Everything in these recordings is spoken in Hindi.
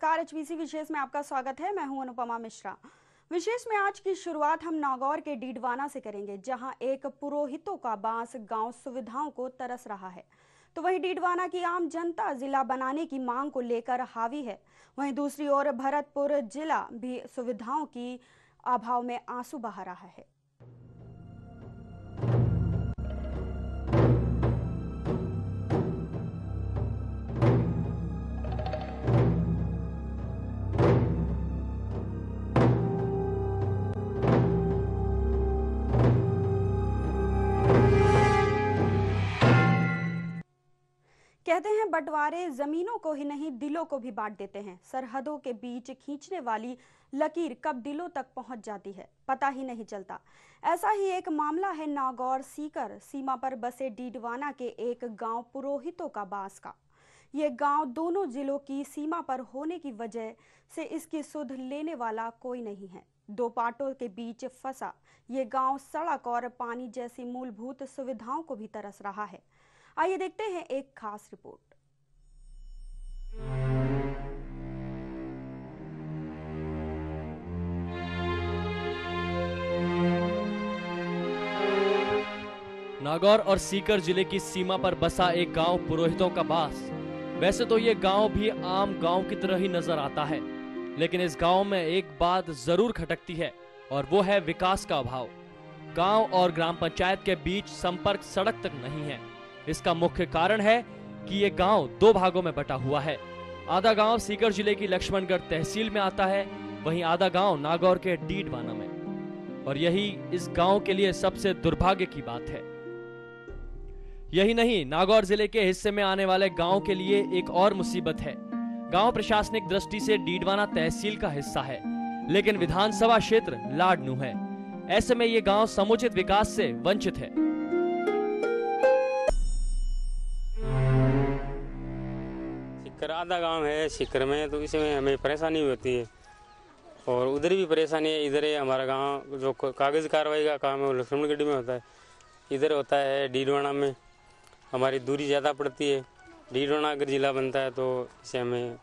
नमस्कार, एचबीसी विशेष में आपका स्वागत है। मैं हूं अनुपमा मिश्रा। विशेष में आज की शुरुआत हम नागौर के डीडवाना से करेंगे, जहां एक पुरोहितों का बांस गांव सुविधाओं को तरस रहा है। तो वहीं डीडवाना की आम जनता जिला बनाने की मांग को लेकर हावी है। वहीं दूसरी ओर भरतपुर जिला भी सुविधाओं की अभाव में आंसू बहा रहा है। कहते हैं बंटवारे जमीनों को ही नहीं दिलों को भी बांट देते हैं। सरहदों के बीच खींचने वाली लकीर कब दिलों तक पहुंच जाती है पता ही नहीं चलता। ऐसा ही एक मामला है नागौर सीकर सीमा पर बसे डीडवाना के एक गांव पुरोहितों का बांस का। ये गांव दोनों जिलों की सीमा पर होने की वजह से इसकी सुध लेने वाला कोई नहीं है। दो पाटों के बीच फंसा ये गांव सड़क और पानी जैसी मूलभूत सुविधाओं को भी तरस रहा है। आइए देखते हैं एक खास रिपोर्ट। नागौर और सीकर जिले की सीमा पर बसा एक गांव पुरोहितों का बांस। वैसे तो ये गांव भी आम गांव की तरह ही नजर आता है, लेकिन इस गांव में एक बात जरूर खटकती है और वो है विकास का अभाव। गांव और ग्राम पंचायत के बीच संपर्क सड़क तक नहीं है। इसका मुख्य कारण है कि ये गांव दो भागों में बटा हुआ है। आधा गांव सीकर जिले की लक्ष्मणगढ़ तहसील में आता है, वहीं आधा गांव नागौर के डीडवाना में। और यही इस गांव के लिए सबसे दुर्भाग्य की बात है। यही नहीं, नागौर जिले के हिस्से में आने वाले गांव के लिए एक और मुसीबत है। गांव प्रशासनिक दृष्टि से डीडवाना तहसील का हिस्सा है, लेकिन विधानसभा क्षेत्र लाडनू है। ऐसे में ये गांव समुचित विकास से वंचित है। सीकर आधा गांव है सीकर में, तो इसमें हमें परेशानी होती है और उधर भी परेशानी है। इधर है हमारा गांव, जो कागज कार्रवाई का काम है वो लक्ष्मणगढ़ में होता है, इधर होता है डीडवाना में। हमारी दूरी ज़्यादा पड़ती है। डीडवाना अगर जिला बनता है तो इससे हमें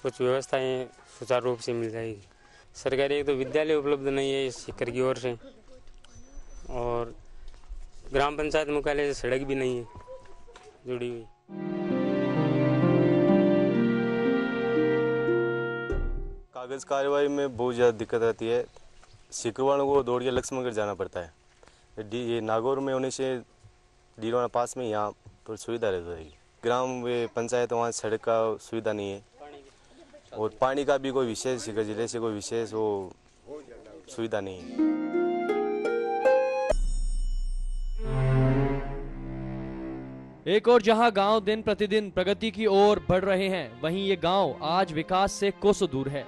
कुछ व्यवस्थाएं सुचारू रूप से मिल जाएगी। सरकारी एक तो विद्यालय उपलब्ध नहीं है इस सीकर की ओर से, और ग्राम पंचायत मुख्यालय से सड़क भी नहीं है जुड़ी हुई। कागज कार्रवाई में बहुत ज़्यादा दिक्कत आती है। सीकर वालों को दौड़ के लक्ष्मणगढ़ जाना पड़ता है। ये नागौर में होने से डीडवाना पास में यहाँ पर सुविधा रह जाएगी। ग्राम व पंचायत वहाँ सड़क का सुविधा नहीं है, और पानी का भी कोई विशेष सीकर जिले से कोई विशेष वो सुविधा नहीं है। एक और जहां गांव दिन प्रतिदिन प्रगति की ओर बढ़ रहे हैं, वहीं ये गांव आज विकास से कोसों दूर है।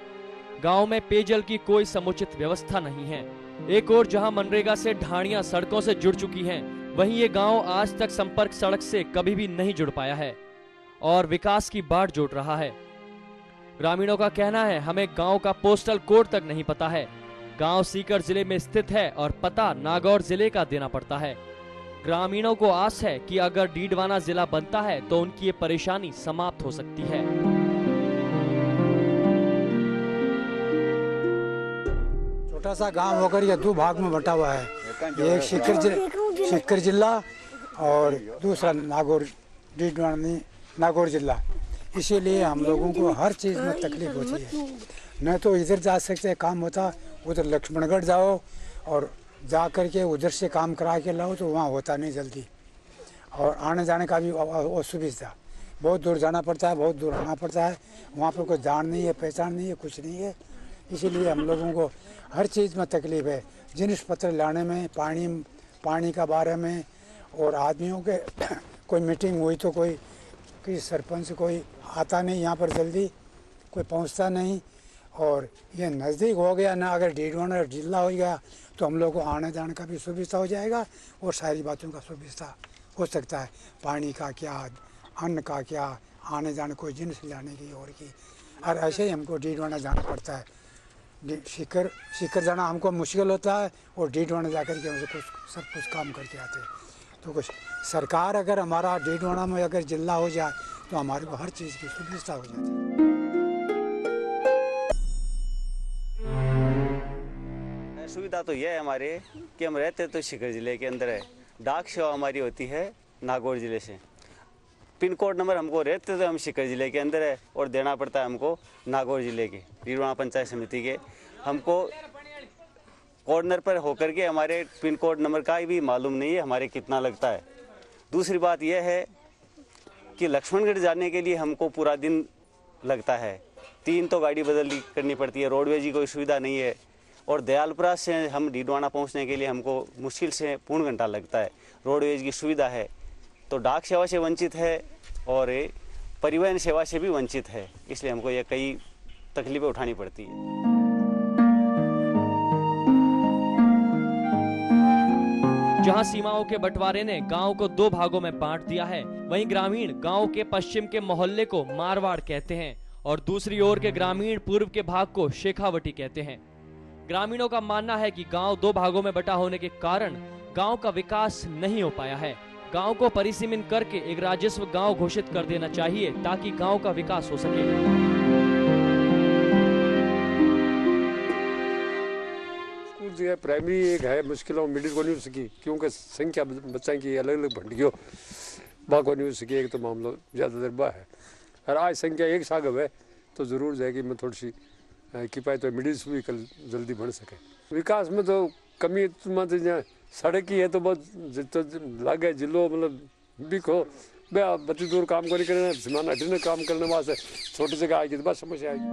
गांव में पेयजल की कोई समुचित व्यवस्था नहीं है। एक और जहां मनरेगा से ढाणियां सड़कों से जुड़ चुकी हैं, वहीं ये गांव आज तक संपर्क सड़क से कभी भी नहीं जुड़ पाया है और विकास की बाढ़ जोड़ रहा है। ग्रामीणों का कहना है, हमें गांव का पोस्टल कोड तक नहीं पता है। गांव सीकर जिले में स्थित है और पता नागौर जिले का देना पड़ता है। ग्रामीणों को आस है कि अगर डीडवाना जिला बनता है तो उनकी ये परेशानी समाप्त हो सकती है। छोटा सा गांव होकर यह दो भाग में बटा हुआ है, एक सीकर जिला और दूसरा नागौर डीडवाना नागौर जिला। इसीलिए हम लोगों को हर चीज़ में तकलीफ होती है। न तो इधर जा सकते काम होता, उधर लक्ष्मणगढ़ जाओ और जा करके उधर से काम करा के लाओ तो वहाँ होता नहीं जल्दी, और आने जाने का भी असुविधा। बहुत दूर जाना पड़ता है, बहुत दूर आना पड़ता है। वहाँ पर कोई जान नहीं है, पहचान नहीं है, कुछ नहीं है। इसीलिए हम लोगों को हर चीज़ में तकलीफ है। जिनिस पत्र लाने में, पानी का बारे में, और आदमियों के कोई मीटिंग हुई तो कोई सरपंच कोई आता नहीं यहाँ पर जल्दी, कोई पहुँचता नहीं। और ये नज़दीक हो गया ना, अगर डीडवाना जिला हो गया तो हम लोग को आने जाने का भी सुविधा हो जाएगा और सारी बातों का सुविधा हो सकता है। पानी का क्या, अन्न का क्या, आने जाने कोई जिनिस लाने की और की। और ऐसे ही हमको डीडवाना जाना पड़ता है। सीकर जाना हमको मुश्किल होता है और डीडवाना जाकर के हमसे सब कुछ काम करके आते हैं। तो कुछ सरकार अगर हमारा डीडवाना में अगर जिला हो जाए तो हमारे को हर चीज़ की सुविधा हो जाती है। सुविधा तो यह है हमारे कि हम रहते तो सीकर ज़िले के अंदर है। डाक सेवा हमारी होती है नागौर ज़िले से। पिन कोड नंबर हमको रहते तो हम सीकर ज़िले के अंदर है और देना पड़ता है हमको नागौर ज़िले के डीडवाना पंचायत समिति के। हमको कॉर्नर पर होकर के हमारे पिन कोड नंबर का भी मालूम नहीं है हमारे कितना लगता है। दूसरी बात यह है कि लक्ष्मणगढ़ जाने के लिए हमको पूरा दिन लगता है। 3 तो गाड़ी बदली करनी पड़ती है, रोडवेज की कोई सुविधा नहीं है। और दयालपुरा से हम डीडवाना पहुंचने के लिए हमको मुश्किल से पौन घंटा लगता है। रोडवेज की सुविधा है तो डाक सेवा से वंचित है और परिवहन सेवा से भी वंचित है, इसलिए हमको ये कई तकलीफें उठानी पड़ती है। जहां सीमाओं के बंटवारे ने गांव को 2 भागों में बांट दिया है, वहीं ग्रामीण गांव के पश्चिम के मोहल्ले को मारवाड़ कहते हैं और दूसरी ओर के ग्रामीण पूर्व के भाग को शेखावटी कहते हैं। ग्रामीणों का मानना है कि गांव 2 भागों में बटा होने के कारण गांव का विकास नहीं हो पाया है। गांव को परिसीमित करके एक राजस्व गांव घोषित कर देना चाहिए ताकि गांव का विकास हो सके। स्कूल जो है प्राइमरी एक है मुश्किलों मिडिल को नहीं हो सकी क्योंकि संख्या बच्चा की अलग अलग भंडियों बा को नहीं हो सकी। एक तो मामला ज़्यादातर बा है और आज संख्या एक सागब है तो ज़रूर जाएगी मैं थोड़ी सी किफायत तो मिडिल भी कल जल्दी बढ़ सके। विकास में तो कमी सड़क ही है तो बहुत तो लागे जिलो मतलब बिको बती दूर काम को नहीं करना सीमाना हटने काम करने वास्ते छोटी जगह आएगी तो बस समस्या आएगी।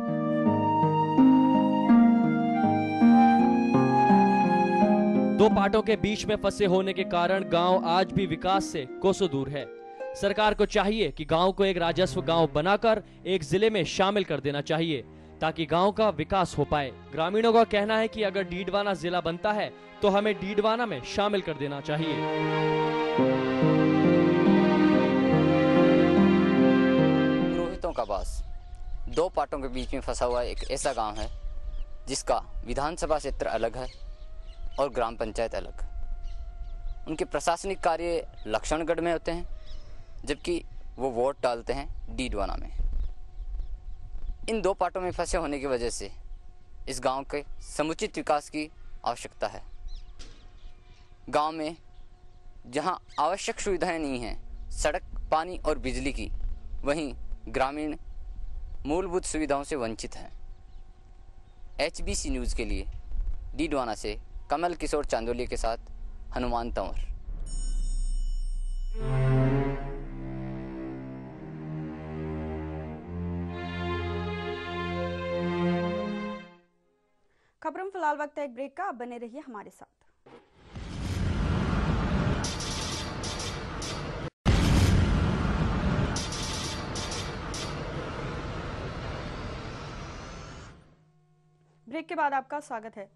दो पाटों के बीच में फंसे होने के कारण गांव आज भी विकास से कोसों दूर है। सरकार को चाहिए कि गांव को एक राजस्व गांव बनाकर एक जिले में शामिल कर देना चाहिए ताकि गांव का विकास हो पाए। ग्रामीणों का कहना है कि अगर डीडवाना जिला बनता है तो हमें डीडवाना में शामिल कर देना चाहिए। पुरोहितों का वास 2 पाटों के बीच में फंसा हुआ एक ऐसा गांव है जिसका विधानसभा क्षेत्र अलग है और ग्राम पंचायत अलग। उनके प्रशासनिक कार्य लक्ष्मणगढ़ में होते हैं जबकि वो वोट डालते हैं डीडवाना में। इन 2 पाटों में फंसे होने की वजह से इस गांव के समुचित विकास की आवश्यकता है। गांव में जहां आवश्यक सुविधाएं नहीं हैं, सड़क, पानी और बिजली की, वहीं ग्रामीण मूलभूत सुविधाओं से वंचित हैं। HBC न्यूज़ के लिए डीडवाना से कमल किशोर चांदोलिया के साथ हनुमान तंवर। खबरों में फिलहाल वक्त है एक ब्रेक का, अब बने रहिए हमारे साथ। ब्रेक के बाद आपका स्वागत है।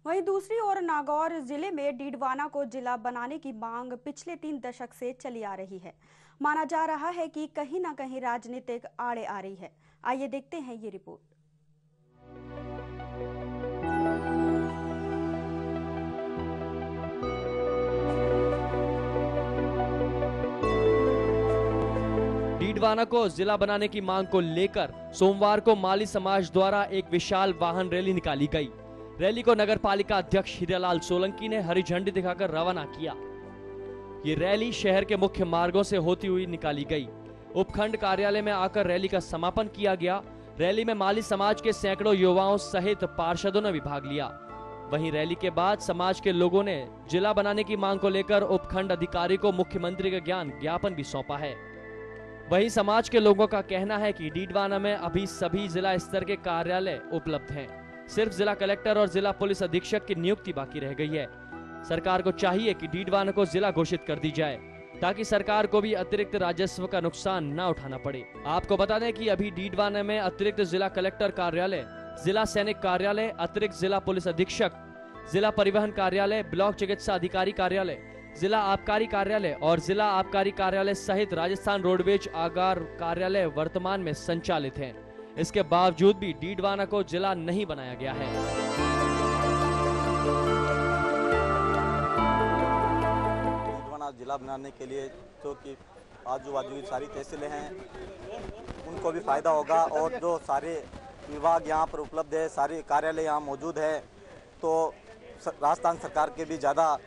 वहीं दूसरी ओर नागौर जिले में डीडवाना को जिला बनाने की मांग पिछले 3 दशक से चली आ रही है। माना जा रहा है कि कहीं ना कहीं राजनीतिक आड़े आ रही है। आइए देखते हैं ये रिपोर्ट। डीडवाना को जिला बनाने की मांग को लेकर सोमवार को माली समाज द्वारा एक विशाल वाहन रैली निकाली गई। रैली को नगर पालिका अध्यक्ष हीरालाल सोलंकी ने हरी झंडी दिखाकर रवाना किया। ये रैली शहर के मुख्य मार्गों से होती हुई निकाली गई। उपखंड कार्यालय में आकर रैली का समापन किया गया। रैली में माली समाज के सैकड़ों युवाओं सहित पार्षदों ने भी भाग लिया। वहीं रैली के बाद समाज के लोगों ने जिला बनाने की मांग को लेकर उपखंड अधिकारी को मुख्यमंत्री का ज्ञापन भी सौंपा है। वहीं समाज के लोगों का कहना है कि डीडवाना में अभी सभी जिला स्तर के कार्यालय उपलब्ध हैं। सिर्फ जिला कलेक्टर और जिला पुलिस अधीक्षक की नियुक्ति बाकी रह गई है। सरकार को चाहिए कि डीडवाना को जिला घोषित कर दी जाए ताकि सरकार को भी अतिरिक्त राजस्व का नुकसान न उठाना पड़े। आपको बता दें कि अभी डीडवाना में अतिरिक्त जिला कलेक्टर कार्यालय, जिला सैनिक कार्यालय, अतिरिक्त जिला पुलिस अधीक्षक, जिला परिवहन कार्यालय, ब्लॉक चिकित्सा अधिकारी कार्यालय, जिला आबकारी कार्यालय और जिला आबकारी कार्यालय सहित राजस्थान रोडवेज आगार कार्यालय वर्तमान में संचालित हैं। इसके बावजूद भी डीडवाना को जिला नहीं बनाया गया है। डीडवाना जिला बनाने के लिए जो कि आजू बाजू की सारी तहसीलें हैं उनको भी फायदा होगा और जो सारे विभाग यहाँ पर उपलब्ध है, सारे कार्यालय यहाँ मौजूद है, तो राजस्थान सरकार के भी ज़्यादा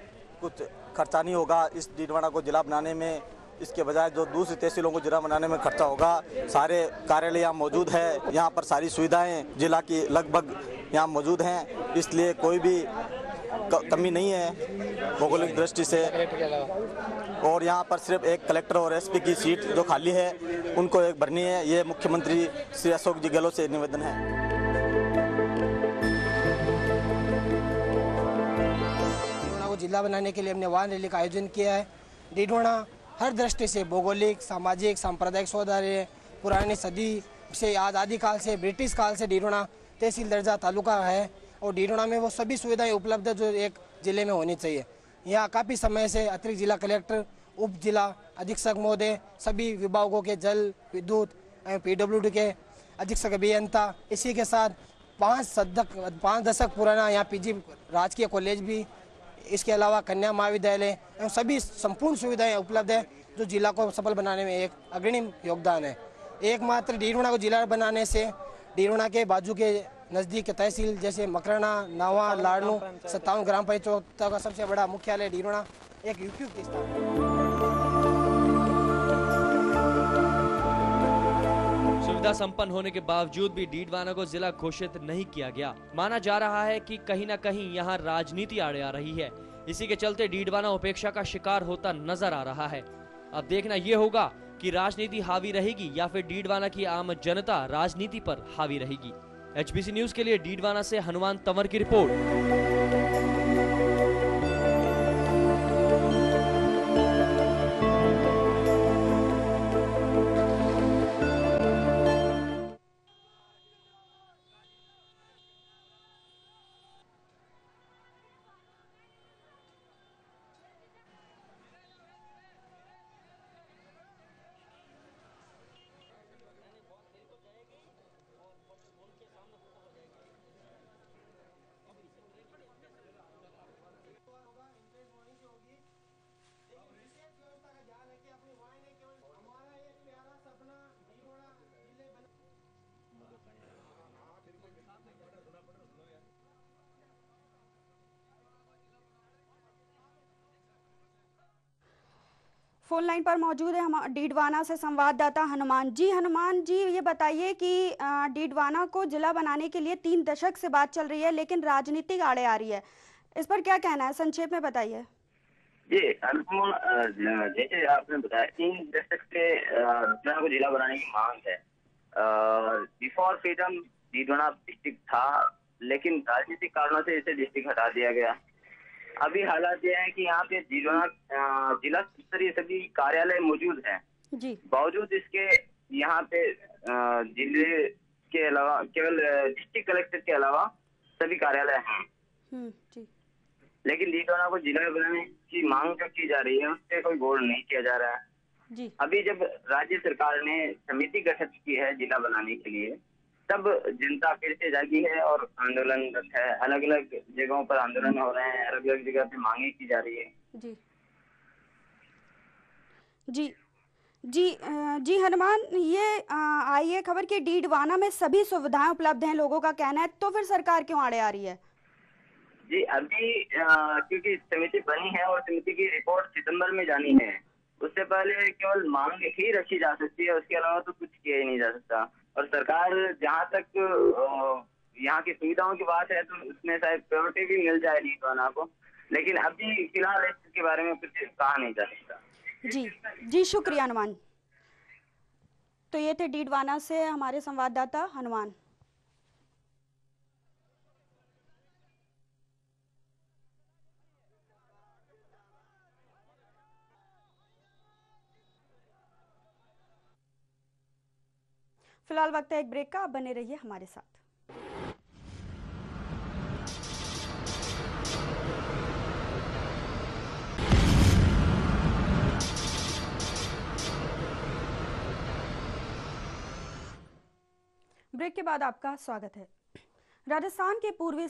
कुछ खर्चा नहीं होगा इस डीडवाना को जिला बनाने में। इसके बजाय जो दूसरी तहसीलों को जिला बनाने में खर्चा होगा, सारे कार्यालय यहाँ मौजूद है, यहाँ पर सारी सुविधाएं जिला की लगभग यहाँ मौजूद हैं, इसलिए कोई भी कमी नहीं है भौगोलिक दृष्टि से। और यहाँ पर सिर्फ एक कलेक्टर और एसपी की सीट जो खाली है उनको एक भरनी है। ये मुख्यमंत्री श्री अशोक जी गहलोत से निवेदन है। डीडवाना को जिला बनाने के लिए हमने वाहन रैली का आयोजन किया है। डीडवाना हर दृष्टि से भौगोलिक, सामाजिक, सांप्रदायिक सौहार्द, पुरानी सदी से आज़ादी काल से, ब्रिटिश काल से डीडवाना तहसील दर्जा तालुका है और डीडवाना में वो सभी सुविधाएं उपलब्ध है जो एक जिले में होनी चाहिए। यहाँ काफ़ी समय से अतिरिक्त जिला कलेक्टर, उप जिला अधीक्षक महोदय, सभी विभागों के जल, विद्युत, PWD के अधीक्षक अभियंता, इसी के साथ 5 दशक पुराना यहाँ PG राजकीय कॉलेज भी, इसके अलावा कन्या महाविद्यालय एवं सभी संपूर्ण सुविधाएं उपलब्ध है जो जिला को सफल बनाने में एक अग्रणी योगदान है। एकमात्र डीडवाना को जिला बनाने से डीडवाना के बाजू के नज़दीक तहसील जैसे मकराना, नावा, लाडनू 57 ग्राम पंचायतों का सबसे बड़ा मुख्यालय डीडवाना एक उपयुक्त स्थान है। सुविधा संपन्न होने के बावजूद भी डीडवाना को जिला घोषित नहीं किया गया। माना जा रहा है कि कहीं न कहीं यहाँ राजनीति आड़े आ रही है। इसी के चलते डीडवाना उपेक्षा का शिकार होता नजर आ रहा है। अब देखना ये होगा कि राजनीति हावी रहेगी या फिर डीडवाना की आम जनता राजनीति पर हावी रहेगी। HBC न्यूज के लिए डीडवाना से हनुमान तंवर की रिपोर्ट। फोन लाइन पर मौजूद है हम डीडवाना से संवाददाता हनुमान जी। हनुमान जी, ये बताइए कि डीडवाना को जिला बनाने के लिए 3 दशक से बात चल रही है, लेकिन राजनीतिक आड़े आ रही है, इस पर क्या कहना है, संक्षेप में बताइए। जी अनुपमा, जैसे आपने बताया 3 दशक से डीडवाना को जिला बनाने की मांग है। बिफोर फ्रीडम डीडवाना डिस्ट्रिक्ट था, लेकिन राजनीतिक कारणों से इसे डिस्ट्रिक्ट हटा दिया गया। अभी हालात ये है कि यहाँ पे डीडवाना जिला स्तरीय सभी कार्यालय मौजूद हैं। जी। बावजूद इसके यहाँ पे जिले के अलावा केवल डिस्ट्रिक्ट कलेक्टर के अलावा सभी कार्यालय हैं। जी। लेकिन डीडवाना को जिला बनाने की मांग जो की जा रही है उस पर कोई गौर नहीं किया जा रहा है। जी। अभी जब राज्य सरकार ने समिति गठित की है जिला बनाने के लिए, तब जनता फिर से जागी है और आंदोलनरत है। अलग अलग जगहों पर आंदोलन हो रहे हैं, अलग अलग जगह पे मांगे की जा रही है। जी जी जी जी हनुमान, ये आई है खबर कि डीडवाना में सभी सुविधाएं उपलब्ध हैं, लोगों का कहना है, तो फिर सरकार क्यों आड़े आ रही है? जी अभी क्योंकि समिति बनी है और समिति की रिपोर्ट सितंबर में जानी है, उससे पहले केवल मांग ही रखी जा सकती है, उसके अलावा तो कुछ किया ही नहीं जा सकता। और सरकार जहाँ तक यहाँ की सुविधाओं की बात है तो उसमें शायद प्रायोरिटी भी मिल जाए डीडवाना को, लेकिन अभी फिलहाल इसके बारे में कुछ कहा नहीं जा सकता। जी जी, शुक्रिया हनुमान। तो ये थे डीडवाना से हमारे संवाददाता हनुमान। फिलहाल वक्त है एक ब्रेक का, आप बने रहिए हमारे साथ। ब्रेक के बाद आपका स्वागत है। राजस्थान के पूर्वी